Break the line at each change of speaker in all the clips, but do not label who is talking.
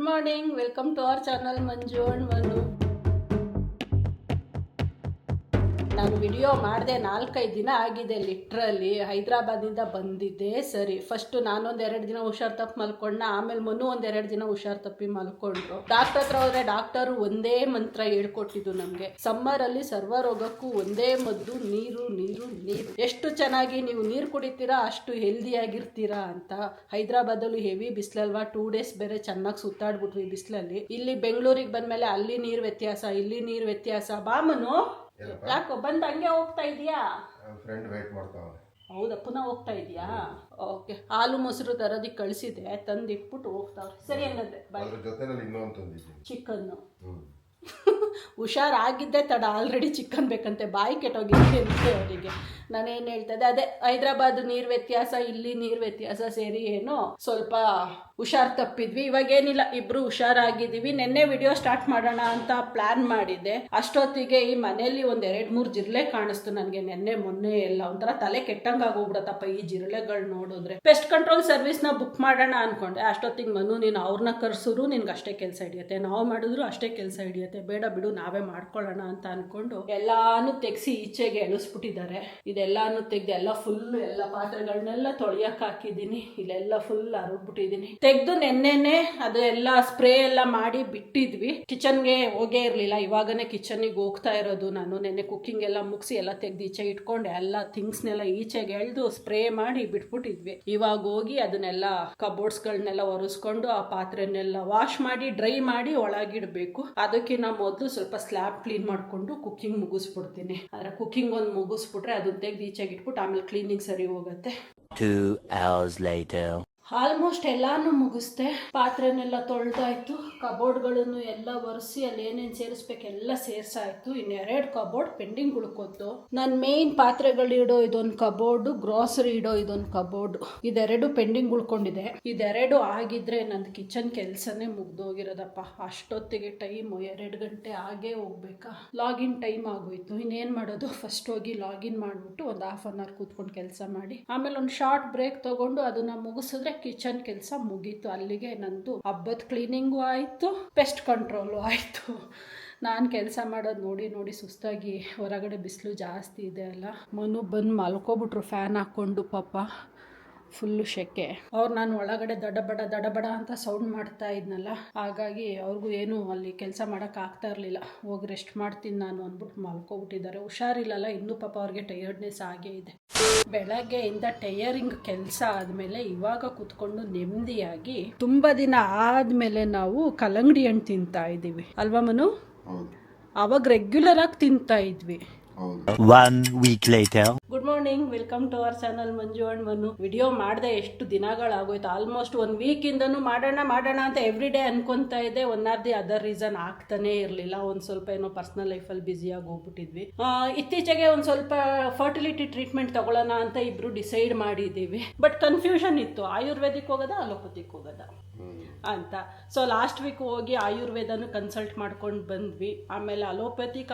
Good morning, welcome to our channel Manju and Manu. ನಾನು video ಮಾಡಿದೆ 4-5 ದಿನ ಆಗಿದೆ. ಲಿಟ್ರಲಿ ಹೈದ್ರಾಬಾದಿಂದ ಬಂದಿದ್ದೆ. ಸರಿ, ಫಸ್ಟ್ ನಾನೊಂದು 2 ದಿನ ಹುಷಾರು ತಪ್ಪಿ ಮಲ್ಕೊಂಡ, ಆಮೇಲೆ ಮನು 1-2 ದಿನ ಹುಷಾರು ತಪ್ಪಿ ಮಲ್ಕೊಂಡ್ರು. ಡಾಕ್ಟರ್ ಹತ್ರ ಹೋದ್ರೆ ಡಾಕ್ಟರು ಒಂದೇ ಮಂತ್ರ ಹೇಳ್ಕೊಟ್ಟಿದ್ದು ನಮಗೆ, ಸಮ್ಮರಲ್ಲಿ ಸರ್ವರೋಗಕ್ಕೂ ಒಂದೇ ಮದ್ದು, ನೀರು ನೀರು ನೀರು. ಎಷ್ಟು ಚೆನ್ನಾಗಿ ನೀವು ನೀರು ಕುಡಿತೀರಾ ಅಷ್ಟು ಹೆಲ್ದಿಯಾಗಿರ್ತೀರಾ ಅಂತ. ಹೈದ್ರಾಬಾದಲ್ಲೂ ಹೆವಿ ಬಿಸಿಲಲ್ವಾ, 2 ಡೇಸ್ ಬೇರೆ ಚೆನ್ನಾಗಿ ಸುತ್ತಾಡ್ಬಿಟ್ವಿ ಬಿಸಿಲಲ್ಲಿ. ಇಲ್ಲಿ ಬೆಂಗಳೂರಿಗೆ ಬಂದ್ಮೇಲೆ ಅಲ್ಲಿ ನೀರು ವ್ಯತ್ಯಾಸ, ಇಲ್ಲಿ ನೀರು ವ್ಯತ್ಯಾಸ. ಬಾಮನು ಯಾಕೋ ಬಂದು ಹಂಗೆ ಹೋಗ್ತಾ ಇದೀಯಾ?
ಫ್ರೆಂಡ್ ವೇಟ್ ಮಾಡ್ತಾವೆ.
ಹೌದಾ, ಪುನಃ ಹೋಗ್ತಾ ಇದೀಯಾ? ಓಕೆ, ಹಾಲು ಮೊಸರು ತರೋದಕ್ಕೆ ಕಳಿಸಿದೆ, ತಂದಿಟ್ಬಿಟ್ಟು ಹೋಗ್ತಾವ್ರೆ. ಸರಿ ಹಂಗಂದ್ರೆ ಬಾಯ್.
ಜೊತೆನಲ್ಲಿ ಇನ್ನೊಂದು ತಂದಿದ್ದೀನಿ,
ಚಿಕನ್ನು. ಹುಷಾರಾಗಿದ್ದೆ ತಡ, ಆಲ್ರೆಡಿ ಚಿಕನ್ ಬೇಕಂತೆ, ಬಾಯಿ ಕೆಟ್ಟೋಗಿದ್ದೆ ಅವರಿಗೆ. ನಾನೇನು ಹೇಳ್ತಾ ಇದ್ದೆ, ಅದೇ ಹೈದ್ರಾಬಾದ್ ನೀರು ವ್ಯತ್ಯಾಸ, ಇಲ್ಲಿ ನೀರು ವ್ಯತ್ಯಾಸ ಸೇರಿ ಏನೋ ಸ್ವಲ್ಪ ಹುಷಾರು ತಪ್ಪಿದ್ವಿ. ಇವಾಗೇನಿಲ್ಲ, ಇಬ್ರು ಹುಷಾರಾಗಿದ್ದೀವಿ. ನಿನ್ನೆ ವಿಡಿಯೋ ಸ್ಟಾರ್ಟ್ ಮಾಡೋಣ ಅಂತ ಪ್ಲಾನ್ ಮಾಡಿದ್ದೆ. ಅಷ್ಟೊತ್ತಿಗೆ ಈ ಮನೆಯಲ್ಲಿ 1-2-3 ಜಿರಳೆ ಕಾಣಿಸ್ತು ನನಗೆ. ನಿನ್ನೆ ಮೊನ್ನೆ ಎಲ್ಲ ಒಂಥರ ತಲೆ ಕೆಟ್ಟಂಗೆ ಆಗೋಗ್ಬಿಡತ್ತಪ್ಪ ಈ ಜಿರಳೆಗಳು ನೋಡಿದ್ರೆ. ಪೆಸ್ಟ್ ಕಂಟ್ರೋಲ್ ಸರ್ವಿಸ್ನ ಬುಕ್ ಮಾಡೋಣ ಅನ್ಕೊಂಡೆ. ಅಷ್ಟೊತ್ತಿಗೆ ಮನು, ನೀನು ಅವ್ರನ್ನ ಕರ್ಸಿದ್ರು ನಿನ್ಗೆ ಅಷ್ಟೇ ಕೆಲಸ ಹಿಡಿಯುತ್ತೆ, ನಾವು ಮಾಡಿದ್ರು ಅಷ್ಟೇ ಕೆಲಸ ಹಿಡಿಯುತ್ತೆ, ಬೇಡ ಬಿಡು ನಾವೇ ಮಾಡ್ಕೊಳ್ಳೋಣ ಅಂತ ಅನ್ಕೊಂಡು ಎಲ್ಲಾನು ತೆಗ್ಸಿ ಈಚೆಗೆ ಎಳಿಸ್ಬಿಟ್ಟಿದ್ದಾರೆ. ಇದೆಲ್ಲಾನು ತೆಗ್ದು ಎಲ್ಲ ಫುಲ್ ಎಲ್ಲ ಪಾತ್ರೆಗಳನ್ನೆಲ್ಲ ತೊಳೆಯಕ್ಕೆ ಹಾಕಿದ್ದೀನಿ. ಇಲ್ಲೆಲ್ಲ ಫುಲ್ ಅರಗ್ಬಿಟ್ಟಿದ್ದೀನಿ. ತೆಗ್ದು ನೆನ್ನೆನೆ ಅದು ಎಲ್ಲ ಸ್ಪ್ರೇ ಎಲ್ಲ ಮಾಡಿ ಬಿಟ್ಟಿದ್ವಿ. ಕಿಚನ್ಗೆ ಹೋಗೇ ಇರಲಿಲ್ಲ, ಇವಾಗನೇ ಕಿಚನ್ನಿಗೆ ಹೋಗ್ತಾ ಇರೋದು ನಾನು. ನೆನ್ನೆ ಕುಕ್ಕಿಂಗ್ ಎಲ್ಲ ಮುಗಿಸಿ ಎಲ್ಲ ತೆಗ್ದು ಈಚೆ ಇಟ್ಕೊಂಡು ಎಲ್ಲ ಥಿಂಗ್ಸ್ನೆಲ್ಲ ಈಚೆಗೆ ಎಳೆದು ಸ್ಪ್ರೇ ಮಾಡಿ ಬಿಟ್ಬಿಟ್ಟಿದ್ವಿ. ಇವಾಗ ಹೋಗಿ ಅದನ್ನೆಲ್ಲ ಕಬೋರ್ಡ್ಸ್ಗಳನ್ನೆಲ್ಲ ಒರೆಸ್ಕೊಂಡು ಆ ಪಾತ್ರೆನೆಲ್ಲ ವಾಶ್ ಮಾಡಿ ಡ್ರೈ ಮಾಡಿ ಒಳಗಿಡಬೇಕು. ಅದಕ್ಕಿಂತ ಮೊದಲು ಸ್ವಲ್ಪ ಸ್ಲ್ಯಾಬ್ ಕ್ಲೀನ್ ಮಾಡಿಕೊಂಡು ಕುಕ್ಕಿಂಗ್ ಮುಗಿಸ್ಬಿಡ್ತೀನಿ. ಆದರೆ ಕುಕ್ಕಿಂಗ್ ಒಂದು ಮುಗಿಸ್ಬಿಟ್ರೆ ಅದನ್ನ ತೆಗ್ದು ಈಚೆಗೆ ಇಟ್ಬಿಟ್ಟು ಆಮೇಲೆ ಕ್ಲೀನಿಂಗ್ ಸರಿ ಹೋಗುತ್ತೆ.
2 hours later.
ಆಲ್ಮೋಸ್ಟ್ ಎಲ್ಲಾನು ಮುಗಿಸ್ದೆ. ಪಾತ್ರೆನೆಲ್ಲ ತೊಳೆದಾಯ್ತು, ಕಬೋರ್ಡ್ಗಳನ್ನು ಎಲ್ಲ ಒರೆಸಿ ಅಲ್ಲಿ ಏನೇನು ಸೇರಿಸ್ಬೇಕೆಲ್ಲ ಸೇರ್ಸಾಯ್ತು. 2 ಕಬೋರ್ಡ್ ಪೆಂಡಿಂಗ್ ಉಳ್ಕೊತ್ತು. ನನ್ನ ಮೇನ್ ಪಾತ್ರೆಗಳಿಡೋ ಇದೊಂದು ಕಬೋರ್ಡು, ಗ್ರಾಸರಿ ಇಡೋ ಇದೊಂದು ಕಬೋರ್ಡು, ಇದೆರಡು ಪೆಂಡಿಂಗ್ ಉಳ್ಕೊಂಡಿದೆ. ಇದೆರಡು ಆಗಿದ್ರೆ ನಂದು ಕಿಚನ್ ಕೆಲಸನೇ ಮುಗ್ದೋಗಿರೋದಪ್ಪ. ಅಷ್ಟೊತ್ತಿಗೆ ಟೈಮು 2 ಗಂಟೆ ಆಗೇ ಹೋಗ್ಬೇಕಾ. ಲಾಗಿನ್ ಟೈಮ್ ಆಗೋಯ್ತು. ಇನ್ನೇನು ಮಾಡೋದು, ಫಸ್ಟ್ ಹೋಗಿ ಲಾಗಿನ್ ಮಾಡಿಬಿಟ್ಟು ಒಂದು 1/2 hour ಕೂತ್ಕೊಂಡು ಕೆಲಸ ಮಾಡಿ ಆಮೇಲೆ ಒಂದು ಶಾರ್ಟ್ ಬ್ರೇಕ್ ತೊಗೊಂಡು ಅದನ್ನು ಮುಗಿಸಿದ್ರೆ ಕಿಚನ್ ಕೆಲಸ ಮುಗೀತು. ಅಲ್ಲಿಗೆ ನಂದು ಹಬ್ಬದ ಕ್ಲೀನಿಂಗು ಆಯಿತು, ಪೆಸ್ಟ್ ಕಂಟ್ರೋಲು ಆಯಿತು. ನಾನು ಕೆಲಸ ಮಾಡೋದು ನೋಡಿ ನೋಡಿ ಸುಸ್ತಾಗಿ, ಹೊರಗಡೆ ಬಿಸಿಲು ಜಾಸ್ತಿ ಇದೆ ಅಲ್ಲ. ಮನು ಬಂದು ಮಲ್ಕೊಬಿಟ್ರು ಫ್ಯಾನ್ ಹಾಕ್ಕೊಂಡು. ಪಾಪ ಫುಲ್ಲು ಶೆಕೆ. ನಾನು ಒಳಗಡೆ ದಡಬಡ ಅಂತ ಸೌಂಡ್ ಮಾಡ್ತಾ ಇದ್ನಲ್ಲ, ಹಾಗಾಗಿ ಅವ್ರಿಗೂ ಏನು ಅಲ್ಲಿ ಕೆಲಸ ಮಾಡೋಕ್ಕಾಗ್ತಾ ಇರಲಿಲ್ಲ. ಹೋಗಿ ರೆಸ್ಟ್ ಮಾಡ್ತೀನಿ ನಾನು ಅಂದ್ಬಿಟ್ಟು ಮಲ್ಕೊಬಿಟ್ಟಿದ್ದಾರೆ. ಹುಷಾರಿಲ್ಲಲ್ಲ ಇನ್ನೂ, ಪಾಪ ಅವ್ರಿಗೆ ಟಯರ್ಡ್ನೆಸ್ ಆಗೇ ಇದೆ. ಬೆಳಗ್ಗೆಯಿಂದ ಟಯರಿಂಗ್ ಕೆಲಸ ಆದಮೇಲೆ ಇವಾಗ ಕೂತ್ಕೊಂಡು ನೆಮ್ಮದಿಯಾಗಿ ತುಂಬ ದಿನ ಆದಮೇಲೆ ನಾವು ಕಲ್ಲಂಗಡಿ ಹಣ್ಣು ತಿಂತಾ ಇದ್ದೀವಿ ಅಲ್ವಾ ಮನು? ಅವಾಗ ರೆಗ್ಯುಲರ್ ಆಗಿ ತಿಂತಾ ಇದ್ವಿ.
1 week later.
Good morning, welcome to our channel Manju and Manu. Video ಮಾಡಿದೆ ಎಷ್ಟು ದಿನಗಳಾಗೋಯ್ತು, ಆಲ್ಮೋಸ್ಟ್ 1 ವೀಕಿಂದನೂ ಮಾಡೋಣ ಅಂತ ಎವ್ರಿ ಡೇ ಅನ್ಕೊತಾ ಇದ್ದೆ. One R the other reason ಆಗ್ತಾನೆ ಇರಲಿಲ್ಲ. ಒಂದು ಸ್ವಲ್ಪ ಏನೋ ಪರ್ಸ್ನಲ್ ಲೈಫಲ್ಲಿ ಬ್ಯುಸಿಯಾಗಿ ಹೋಗ್ಬಿಟ್ಟಿದ್ವಿ. ಇತ್ತೀಚೆಗೆ ಒಂದು ಸ್ವಲ್ಪ ಫರ್ಟಿಲಿಟಿ ಟ್ರೀಟ್ಮೆಂಟ್ ತಗೊಳ್ಳೋಣ ಅಂತ ಇಬ್ರು ಡಿಸೈಡ್ ಮಾಡಿದ್ದೀವಿ. ಬಟ್ ಕನ್ಫ್ಯೂಷನ್ ಇತ್ತು, ಆಯುರ್ವೇದಿಕ್ ಹೋಗೋದಾ ಅಲೋಪತಿಕ್ ಹೋಗೋದಾ ಅಂತ. ಸೊ ಲಾಸ್ಟ್ ವೀಕ್ ಹೋಗಿ ಆಯುರ್ವೇದನು ಕನ್ಸಲ್ಟ್ ಮಾಡ್ಕೊಂಡು ಬಂದ್ವಿ. ಆಮೇಲೆ ಅಲೋಪತಿಕ್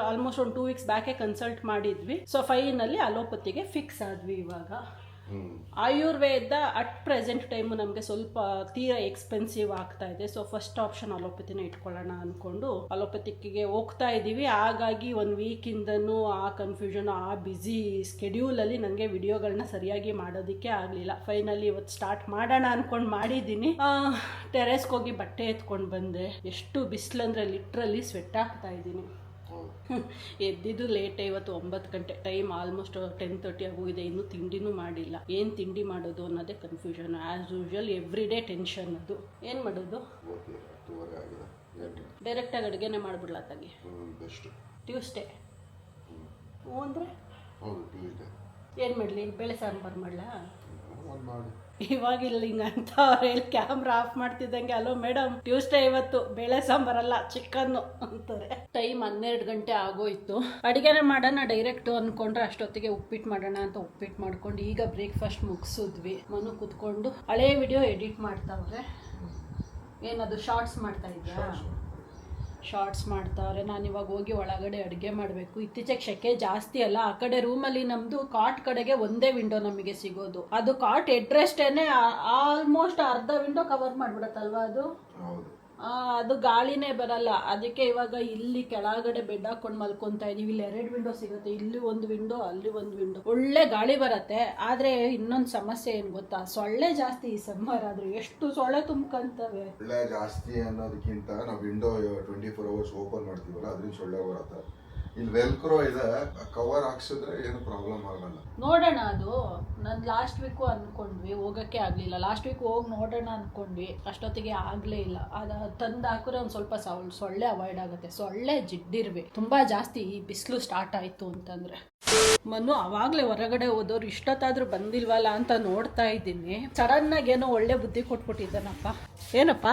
ಆಲ್ಮೋಸ್ಟ್ ಒಂದು 2 weeks ಬ್ಯಾಕೆ ಕನ್ಸಲ್ಟ್ ಮಾಡಿದ್ವಿ. ಸೊ ಫೈನಲಿ ಅಲೋಪತಿಗೆ ಫಿಕ್ಸ್ ಆದ್ವಿ. ಇವಾಗ ಆಯುರ್ವೇದ ಅಟ್ ಪ್ರೆಸೆಂಟ್ ಟೈಮು ನಮಗೆ ಸ್ವಲ್ಪ ತೀರಾ ಎಕ್ಸ್ಪೆನ್ಸಿವ್ ಆಗ್ತಾ ಇದೆ. ಸೊ ಫಸ್ಟ್ ಆಪ್ಷನ್ ಅಲೋಪತಿನ ಇಟ್ಕೊಳ್ಳೋಣ ಅಂದ್ಕೊಂಡು ಅಲೋಪತಿಕ್ಗೆ ಹೋಗ್ತಾ ಇದ್ದೀವಿ. ಹಾಗಾಗಿ 1 ವೀಕಿಂದನೂ ಆ ಕನ್ಫ್ಯೂಷನ್, ಆ ಬ್ಯುಸಿ ಸ್ಕೆಡ್ಯೂಲಲ್ಲಿ ನನಗೆ ವಿಡಿಯೋಗಳನ್ನ ಸರಿಯಾಗಿ ಮಾಡೋದಕ್ಕೆ ಆಗಲಿಲ್ಲ. ಫೈನಲಿ ಇವತ್ತು ಸ್ಟಾರ್ಟ್ ಮಾಡೋಣ ಅಂದ್ಕೊಂಡು ಮಾಡಿದ್ದೀನಿ. ಟೆರೆಸ್ಗೆ ಹೋಗಿ ಬಟ್ಟೆ ಎತ್ಕೊಂಡು ಬಂದೆ. ಎಷ್ಟು ಬಿಸಿಲಂದರೆ ಲಿಟ್ರಲಿ ಸ್ವೆಟ್ ಆಗ್ತಾ ಇದ್ದೀನಿ. ಎದ್ದಿದ್ದು ಲೇಟೇ ಇವತ್ತು, 9 ಗಂಟೆ. ಟೈಮ್ ಆಲ್ಮೋಸ್ಟ್ 10:30 ಆಗೋಗಿದೆ. ಇನ್ನೂ ತಿಂಡಿನೂ ಮಾಡಿಲ್ಲ. ಏನು ತಿಂಡಿ ಮಾಡೋದು ಅನ್ನೋದೇ confusion. As usual every day tension. ಅದು ಏನು ಮಾಡೋದು, ಡೈರೆಕ್ಟಾಗಿ ಅಡುಗೆನೇ ಮಾಡಿಬಿಡ್ಲ ತಾಗಿ. ಟ್ಯೂಸ್ಡೇ ಅಂದರೆ ಏನು ಮಾಡಲಿ, ಬೇಳೆ ಸಾಂಬಾರು ಮಾಡಲಾ? ಇವಾಗಿಲ್ಲ ಹಿಂಗಂತ ಅವ್ರು ಹೇಳಿ ಕ್ಯಾಮ್ರಾ ಆಫ್ ಮಾಡ್ತಿದ್ದಂಗೆ, ಅಲೋ ಮೇಡಮ್ ಟ್ಯೂಸ್ಡೇ ಇವತ್ತು ಬೇಳೆ ಸಾಂಬಾರಲ್ಲ ಚಿಕನ್ನು ಅಂತಾರೆ. ಟೈಮ್ 12 ಗಂಟೆ ಆಗೋಯ್ತು. ಅಡುಗೆನೇ ಮಾಡೋಣ ಡೈರೆಕ್ಟು ಅಂದ್ಕೊಂಡ್ರೆ ಅಷ್ಟೊತ್ತಿಗೆ ಉಪ್ಪಿಟ್ಟು ಮಾಡೋಣ ಅಂತ ಉಪ್ಪಿಟ್ಟು ಮಾಡ್ಕೊಂಡು ಈಗ ಬ್ರೇಕ್ಫಾಸ್ಟ್ ಮುಗಿಸಿದ್ವಿ. ಮನು ಕೂತ್ಕೊಂಡು ಹಳೇ ವಿಡಿಯೋ ಎಡಿಟ್ ಮಾಡ್ತಾವ್ರೆ. ಏನದು ಶಾರ್ಟ್ಸ್ ಮಾಡ್ತಾ ಇದೆಯಾ? ಶಾರ್ಟ್ಸ್ ಮಾಡ್ತಾವ್ರೆ. ನಾನು ಇವಾಗ ಹೋಗಿ ಒಳಗಡೆ ಅಡುಗೆ ಮಾಡಬೇಕು. ಇತ್ತೀಚೆಗೆ ಸೆಕೆ ಜಾಸ್ತಿ ಅಲ್ಲ. ಆ ಕಡೆ ರೂಮಲ್ಲಿ ನಮ್ಮದು ಕಾಟ್ ಕಡೆಗೆ ಒಂದೇ ವಿಂಡೋ ನಮಗೆ ಸಿಗೋದು. ಅದು ಕಾಟ್ ಎಡ್ರೆಸ್ಟೇನೆ ಆಲ್ಮೋಸ್ಟ್ ಅರ್ಧ ವಿಂಡೋ ಕವರ್ ಮಾಡಿಬಿಡತ್ತಲ್ವ ಅದು. ಅದು ಗಾಳಿನೇ ಬರಲ್ಲ, ಅದಕ್ಕೆ ಇವಾಗ ಇಲ್ಲಿ ಕೆಳಗಡೆ ಬೆಡ್ ಹಾಕೊಂಡು ಮಲ್ಕೊಂತಾ ಇದೀವಿ. ಇಲ್ಲಿ 2 ವಿಂಡೋ ಸಿಗುತ್ತೆ, ಇಲ್ಲಿ ಒಂದು ವಿಂಡೋ, ಅಲ್ಲಿ ಒಂದು ವಿಂಡೋ. ಒಳ್ಳೆ ಗಾಳಿ ಬರುತ್ತೆ. ಆದ್ರೆ ಇನ್ನೊಂದು ಸಮಸ್ಯೆ ಏನ್ ಗೊತ್ತಾ, ಸೊಳ್ಳೆ ಜಾಸ್ತಿ ಈ ಸಮ್ಮರ್ ಆದ್ರೆ. ಎಷ್ಟು ಸೊಳ್ಳೆ ತುಂಬ್ಕಂತವೆ.
ಸೊಳ್ಳೆ ಜಾಸ್ತಿ ಅನ್ನೋದಕ್ಕಿಂತ ನಾವು ವಿಂಡೋ 24 hours ಓಪನ್ ಮಾಡ್ತೀವಲ್ಲ ಅದ್ರಿಂದ ಸೊಳ್ಳೆ ಬರುತ್ತೆ. ಇಲ್ಲಿ ವೆಲ್ಕ್ರೋ ಇದೆ, ಕವರ್ ಹಾಕ್ಸಿದ್ರೆ ಏನು ಪ್ರಾಬ್ಲಮ್ ಆಗಲ್ಲ.
ನೋಡೋಣ, ಅದು ನಾನು ಲಾಸ್ಟ್ ವೀಕು ಅನ್ಕೊಂಡ್ವಿ, ಹೋಗಕ್ಕೆ ಆಗ್ಲಿಲ್ಲ. ಲಾಸ್ಟ್ ವೀಕ್ ಹೋಗಿ ನೋಡೋಣ ಅನ್ಕೊಂಡ್ವಿ, ಅಷ್ಟೊತ್ತಿಗೆ ಆಗ್ಲೇ ಇಲ್ಲ. ಅದು ತಂದು ಹಾಕಿದ್ರೆ ಒಂದು ಸ್ವಲ್ಪ ಸೊಳ್ಳೆ ಅವಾಯ್ಡ್ ಆಗುತ್ತೆ. ಸೊಳ್ಳೆ ಜಿಡ್ಡಿರ್ಬೇಕು ತುಂಬಾ ಜಾಸ್ತಿ ಈ ಬಿಸಿಲು ಸ್ಟಾರ್ಟ್ ಆಯ್ತು ಅಂತಂದ್ರೆ. ಮನು ಅವಾಗ್ಲೇ ಹೊರಗಡೆ ಹೋದವ್ರು ಇಷ್ಟೊತ್ತಾದ್ರೂ ಬಂದಿಲ್ವಲ್ಲ ಅಂತ ನೋಡ್ತಾ ಇದ್ದೀನಿ. ಸಡನ್ ಆಗಿ ಏನೋ ಒಳ್ಳೆ ಬುದ್ಧಿ ಕೊಟ್ಬಿಟ್ಟಿದ್ದಾನಪ್ಪ. ಏನಪ್ಪ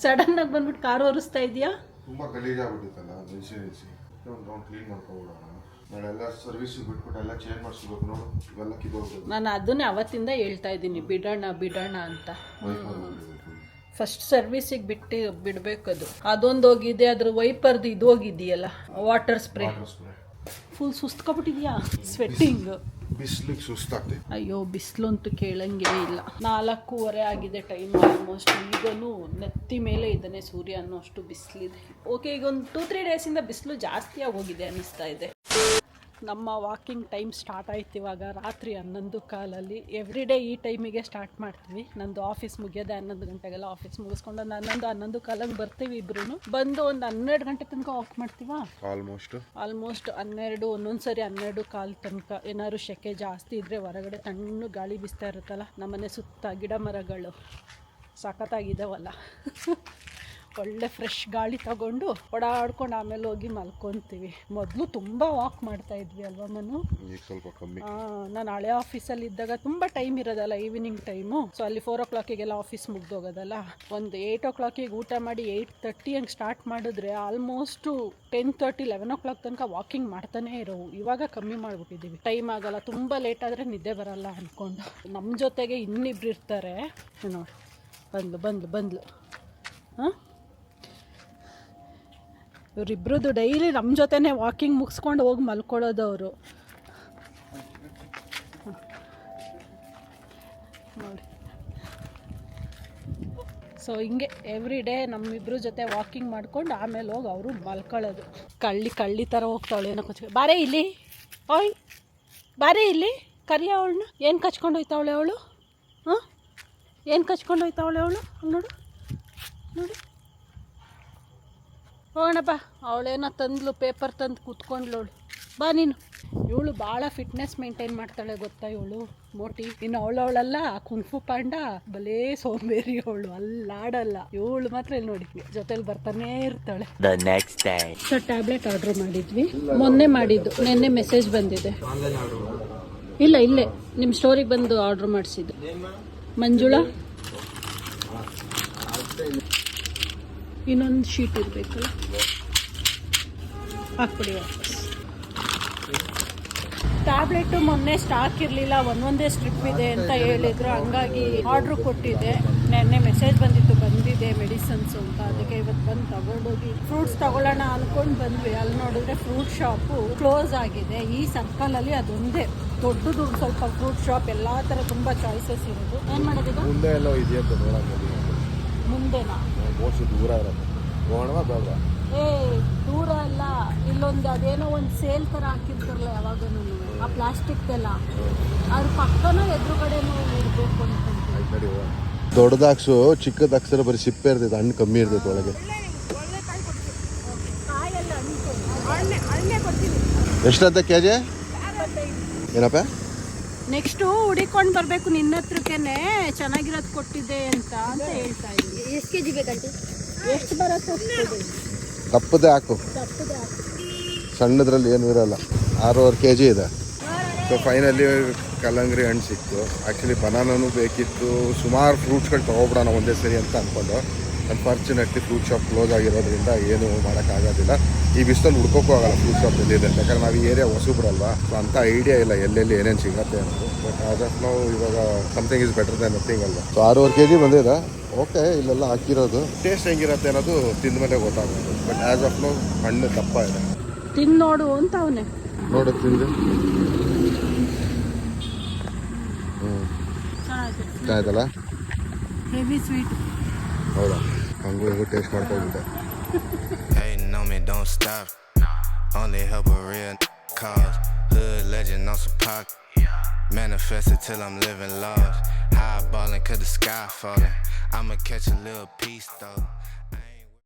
ಸಡನ್ ಆಗಿ ಬಂದ್ಬಿಟ್ಟು ಕಾರ್ ಓಡಿಸ್ತಾ ಇದೀಯಾ?
ತುಂಬಾ ಗಲೀಜಾಗ್ಬಿಟ್ಟಿತ್ತಲ್ಲ, ನಿಲ್ಸಿ ಒಂದು ರೌಂಡ್ ಕ್ಲೀನ್ ಮಾಡ್ಕೊಬಿಡೋಣ. ನಾಳೆಲ್ಲ ಸರ್ವಿಸಿಗೆ ಬಿಟ್ಬಿಟ್ಟು ಎಲ್ಲ ಚೇಂಜ್ ಮಾಡಿಸ್ಬೇಕು. ನೋಡು ಇವೆಲ್ಲ ಕಿದೋಗ್ಬೋದು.
ನಾನು ಅದನ್ನೇ ಅವತ್ತಿಂದ ಹೇಳ್ತಾ ಇದ್ದೀನಿ, ಬಿಡೋಣ ಅಂತ. ಫಸ್ಟ್ ಸರ್ವಿಸಿಗೆ ಬಿಡ್ಬೇಕದು. ಅದೊಂದು ಹೋಗಿದೆ, ಅದ್ರ ವೈಪರ್ದು ಇದು ಹೋಗಿದೆಯಲ್ಲ, ವಾಟರ್ ಸ್ಪ್ರೇ. ಫುಲ್ ಸುಸ್ತ್ಕೊಬಿಟ್ಟಿದ್ಯಾ, ಸ್ವೆಟ್ಟಿಂಗ್.
ಬಿಸ್ಲಿಗೆ ಸುಸ್ತಾಗ್ತದೆ.
ಅಯ್ಯೋ ಬಿಸಿಲು ಅಂತೂ ಕೇಳಂಗೇ ಇಲ್ಲ. 4:15 ಆಗಿದೆ ಟೈಮ್ ಆಲ್ಮೋಸ್ಟ್. ಈಗಲೂ ನೆತ್ತಿ ಮೇಲೆ ಇದ್ದಾನೆ ಸೂರ್ಯ ಅನ್ನೋ ಅಷ್ಟು ಬಿಸಿಲಿದೆ. ಓಕೆ, ಈಗ ಒಂದು 2-3 ಡೇಸಿಂದ ಬಿಸಿಲು ಜಾಸ್ತಿಯಾಗಿ ಹೋಗಿದೆ ಅನ್ನಿಸ್ತಾ ಇದೆ. ನಮ್ಮ ವಾಕಿಂಗ್ ಟೈಮ್ ಸ್ಟಾರ್ಟ್ ಆಯ್ತು ಇವಾಗ ರಾತ್ರಿ 11:15. ಎವ್ರಿ ಡೇ ಈ ಟೈಮಿಗೆ ಸ್ಟಾರ್ಟ್ ಮಾಡ್ತೀವಿ. ನಂದು ಆಫೀಸ್ ಮುಗಿಯೋದೆ 11 ಗಂಟೆಗೆಲ್ಲ. ಆಫೀಸ್ ಮುಗಿಸ್ಕೊಂಡು 11:15 ಬರ್ತೀವಿ ಇಬ್ರು. ಬಂದು ಒಂದು 12 ಗಂಟೆ ತನಕ ವಾಕ್ ಮಾಡ್ತೀವ. ಆಲ್ಮೋಸ್ಟ್ 12, ಒಂದೊಂದ್ಸರಿ 12:15 ತನಕ. ಏನಾದ್ರು ಸೆಕೆ ಜಾಸ್ತಿ ಇದ್ರೆ ಹೊರಗಡೆ ತಣ್ಣು ಗಾಳಿ ಬೀಸ್ತಾ ಇರುತ್ತಲ್ಲ, ನಮ್ಮನೆ ಸುತ್ತ ಗಿಡ ಮರಗಳು ಸಖತ್ತಾಗಿದ್ದಾವಲ್ಲ. ಒಳ್ಳೆ ಫ್ರೆಶ್ ಗಾಳಿ ತಗೊಂಡು ಓಡಾಡ್ಕೊಂಡು ಆಮೇಲೆ ಹೋಗಿ ಮಲ್ಕೊತೀವಿ. ಮೊದಲು ತುಂಬ ವಾಕ್ ಮಾಡ್ತಾ ಇದ್ವಿ ಅಲ್ವಾ ಮನು?
ಈಗ ಸ್ವಲ್ಪ ಕಮ್ಮಿ.
ನಾನು ಹಳೆ ಆಫೀಸಲ್ಲಿ ಇದ್ದಾಗ ತುಂಬ ಟೈಮ್ ಇರೋದಲ್ಲ, ಈವ್ನಿಂಗ್ ಟೈಮು. ಸೊ ಅಲ್ಲಿ 4 o'clockಗೆಲ್ಲ ಆಫೀಸ್ ಮುಗ್ದೋಗೋದಲ್ಲ. ಒಂದು 8 o'clock ಊಟ ಮಾಡಿ 8:30 ಹಂಗೆ ಸ್ಟಾರ್ಟ್ ಮಾಡಿದ್ರೆ ಆಲ್ಮೋಸ್ಟು 10:30, 11 o'clock ತನಕ ವಾಕಿಂಗ್ ಮಾಡ್ತಾನೆ ಇರೋವು. ಇವಾಗ ಕಮ್ಮಿ ಮಾಡಿಬಿಟ್ಟಿದ್ದೀವಿ, ಟೈಮ್ ಆಗಲ್ಲ. ತುಂಬ ಲೇಟ್ ಆದರೆ ನಿದ್ದೆ ಬರಲ್ಲ ಅಂದ್ಕೊಂಡು. ನಮ್ಮ ಜೊತೆಗೆ ಇನ್ನಿಬ್ರು ಇರ್ತಾರೆ ನೋಡಿ. ಬಂದ್ಲು ಹಾಂ, ಇವರಿಬ್ರದ್ದು ಡೈಲಿ ನಮ್ಮ ಜೊತೆನೇ ವಾಕಿಂಗ್ ಮುಗಿಸ್ಕೊಂಡು ಹೋಗಿ ಮಲ್ಕೊಳ್ಳೋದು ಅವರು. ನೋಡಿ, ಸೊ ಹಿಂಗೆ ಎವ್ರಿ ಡೇ ನಮ್ಮಿಬ್ರ ಜೊತೆ ವಾಕಿಂಗ್ ಮಾಡ್ಕೊಂಡು ಆಮೇಲೆ ಹೋಗಿ ಅವರು ಮಲ್ಕೊಳ್ಳೋದು. ಕಳ್ಳಿ ಥರ ಹೋಗ್ತಾವಳೆ ಏನೋ ಕಚ್ಕೊಂಡು. ಬಾರೇ ಇಲ್ಲಿ, ಓಯ್ ಬಾರೇ ಇಲ್ಲಿ, ಕರಿಯ ಅವಳನ್ನ. ಏನು ಕಚ್ಕೊಂಡು ಹೋಯ್ತಾವಳೆ ಅವಳು? ಹಾಂ, ಏನು ಕಚ್ಕೊಂಡು ಹೋಯ್ತಾವಳೆ ಅವಳು? ನೋಡು ನೋಡಿ, ಹೋಗೋಣಪ್ಪ. ಅವಳೇನೋ ತಂದ್ಲು, ಪೇಪರ್ ತಂದು ಕೂತ್ಕೊಂಡ್ಲವಳು. ಬಾ ನೀನು. ಇವಳು ಭಾಳ ಫಿಟ್ನೆಸ್ ಮೇಂಟೈನ್ ಮಾಡ್ತಾಳೆ ಗೊತ್ತಾ ಇವಳು, ಮೋಟಿ. ಇನ್ನು ಅವಳಲ್ಲ ಕುಂಫು ಪಾಂಡ, ಭಲೇ ಸೋಂಬೇರಿ ಅವಳು, ಅಲ್ಲಾಡಲ್ಲ. ಇವಳು ಮಾತ್ರ ಇಲ್ಲಿ ನೋಡಿ ಜೊತೆಲಿ ಬರ್ತಾನೆ ಇರ್ತಾಳೆ. ಸೊ ಟ್ಯಾಬ್ಲೆಟ್ ಆರ್ಡ್ರ್ ಮಾಡಿದ್ವಿ, ಮೊನ್ನೆ ಮಾಡಿದ್ದು. ನೆನ್ನೆ ಮೆಸೇಜ್ ಬಂದಿದೆ. ಇಲ್ಲ, ಇಲ್ಲೇ ನಿಮ್ಮ ಸ್ಟೋರಿಗೆ ಬಂದು ಆರ್ಡ್ರ್ ಮಾಡಿಸಿದ್ದು. ಮಂಜುಳಾ, ಇನ್ನೊಂದು ಶೀಟ್ ಇರಬೇಕಲ್ಲ, ಹಾಕ್ಬಿಡಿ ವಾಪಸ್. ಟ್ಯಾಬ್ಲೆಟು ಮೊನ್ನೆ ಸ್ಟಾಕ್ ಇರಲಿಲ್ಲ, ಒಂದೊಂದೇ ಸ್ಟ್ರಿಪ್ ಇದೆ ಅಂತ ಹೇಳಿದ್ರು. ಹಂಗಾಗಿ ಆರ್ಡ್ರು ಕೊಟ್ಟಿದ್ದೆ. ನೆನ್ನೆ ಮೆಸೇಜ್ ಬಂದಿದೆ ಮೆಡಿಸನ್ಸು ಅಂತ. ಅದಕ್ಕೆ ಇವತ್ತು ಬಂದು ತಗೊಂಡೋಗಿ ಫ್ರೂಟ್ಸ್ ತಗೊಳ್ಳೋಣ ಅಂದ್ಕೊಂಡು ಬಂದ್ವಿ. ಅಲ್ಲಿ ನೋಡಿದ್ರೆ ಫ್ರೂಟ್ ಶಾಪು ಕ್ಲೋಸ್ ಆಗಿದೆ. ಈ ಸರ್ಕಲಲ್ಲಿ ಅದೊಂದೇ ದೊಡ್ಡದು ಸ್ವಲ್ಪ ಫ್ರೂಟ್ ಶಾಪ್, ಎಲ್ಲ ಥರ ತುಂಬ ಚಾಯ್ಸಸ್ ಇರೋದು. ಏನು ಮಾಡೋದು?
ಮುಂದೆ ಎಲ್ಲ ಇದೆಯಂತ ನೋಡೋಣ.
ಮುಂದೆನಾ?
ದೂರ ಇರೋದು ನೋಡುವ ಬೇಡ.
ದೂರ ಅಲ್ಲ, ಇಲ್ಲೊಂದು ಅದೇನೋ ಒಂದು ಸೇಲ್ ಥರ ಹಾಕಿರ್ತಾರಲ್ಲ ಯಾವಾಗೂ, ಆ ಪ್ಲಾಸ್ಟಿಕ್ದೆಲ್ಲ, ಅದ್ರ ಪಕ್ಕನೂ ಎದುರುಗಡೆನೂ ಇರಬೇಕು ಅಂತ.
ದೊಡ್ಡದಾಕ್ಸು, ಚಿಕ್ಕದಾಕ್ಸರ ಬರೀ ಸಿಪ್ಪೆ ಇರ್ತೈತೆ, ಹಣ್ಣು ಕಮ್ಮಿ ಇರ್ತೈತೆ ಒಳಗೆ. ಎಷ್ಟಂತ ಕೆಜಿ? ಏನಪ್ಪ?
ನೆಕ್ಸ್ಟು ಹುಡಿಕೊಂಡು ಬರಬೇಕು ನಿನ್ನ ಹತ್ರಕ್ಕೇನೆ, ಚೆನ್ನಾಗಿರೋದು ಕೊಟ್ಟಿದ್ದೆ ಅಂತ ಹೇಳ್ತಾ ಇದ್ದೀನಿ. ಎಷ್ಟು ಕೆಜಿ ಬೇಕಂತೆ? ಎಷ್ಟು ಬರುತ್ತೆ?
ದಪ್ಪದೇ ಹಾಕು, ಸಣ್ಣದ್ರಲ್ಲಿ ಏನು ಇರಲ್ಲ. 6.5 kg ಇದೆ. ಸೊ ಫೈನಲಿ ಕಲ್ಲಂಗಡಿ ಹಣ್ಣು ಸಿಕ್ತು. ಆ್ಯಕ್ಚುಲಿ ಬನಾನೂ ಬೇಕಿತ್ತು. ಸುಮಾರು ಫ್ರೂಟ್ಸ್ಗಳು ತೊಗೊಬಿಡೋಣ ಒಂದೇ ಸರಿ ಅಂತ ಅಂದ್ಕೊಂಡು. ಅನ್ಫಾರ್ಚುನೇಟ್ಲಿ ಫ್ರೂಟ್ ಶಾಪ್ ಕ್ಲೋಸ್ ಆಗಿರೋದ್ರಿಂದ ಏನು ಮಾಡೋಕ್ಕಾಗೋದಿಲ್ಲ. ಈ ಬಿಸಿಲಲ್ಲಿ ಹುಡ್ಕೋಕ್ಕೂ ಆಗಲ್ಲ ಫ್ರೂಟ್ ಶಾಪ್ ಎಲ್ಲಿದೆ, ಯಾಕಂದ್ರೆ ನಾವು ಈ ಏರಿಯಾ ಹೊಸಬ್ರಲ್ವಾ. ಸೊ ಅಂಥ ಐಡಿಯಾ ಇಲ್ಲ ಎಲ್ಲೆಲ್ಲಿ ಏನೇನು ಸಿಗುತ್ತೆ ಅನ್ನೋದು. ಬಟ್ ಆಸ್ ಆಫ್ ನಾವು ಇವಾಗ something is better than nothing ಅಲ್ವಾ. ಸೊ 6.5 kg ಬಂದಿದೆ. ಓಕೆ, ಇಲ್ಲೆಲ್ಲ ಹಾಕಿರೋದು ಟೇಸ್ಟ್ ಹೆಂಗಿರುತ್ತೆ ಅನ್ನೋದು ತಿಂದ ಮೇಲೆ ಗೊತ್ತಾಗೋದು. ಬಟ್ ಆಸ್ ಆಫ್ ನಾವು ಹಣ್ಣು ದಪ್ಪ ಇದೆ.
ತಿಂದು ನೋಡು ಅಂತ ಅವನೇ
ನೋಡು ತಿಂದು. ಚೆನ್ನಾಯ್ತಲ್ಲ?
Heavy sweet.
ಹೌದಾ? ಹಂಗೂ ಹಿಂಗೂ ಟೇಸ್ಟ್ ಮಾಡ್ಕೊಂಡ್ಬಿಟ್ಟೆ.
Hating on me, don't stop. Only help a real cause. Hood legend on some pocket. Manifested till I'm living large. High ballin' 'cause the sky falling. I'ma catch a little piece though.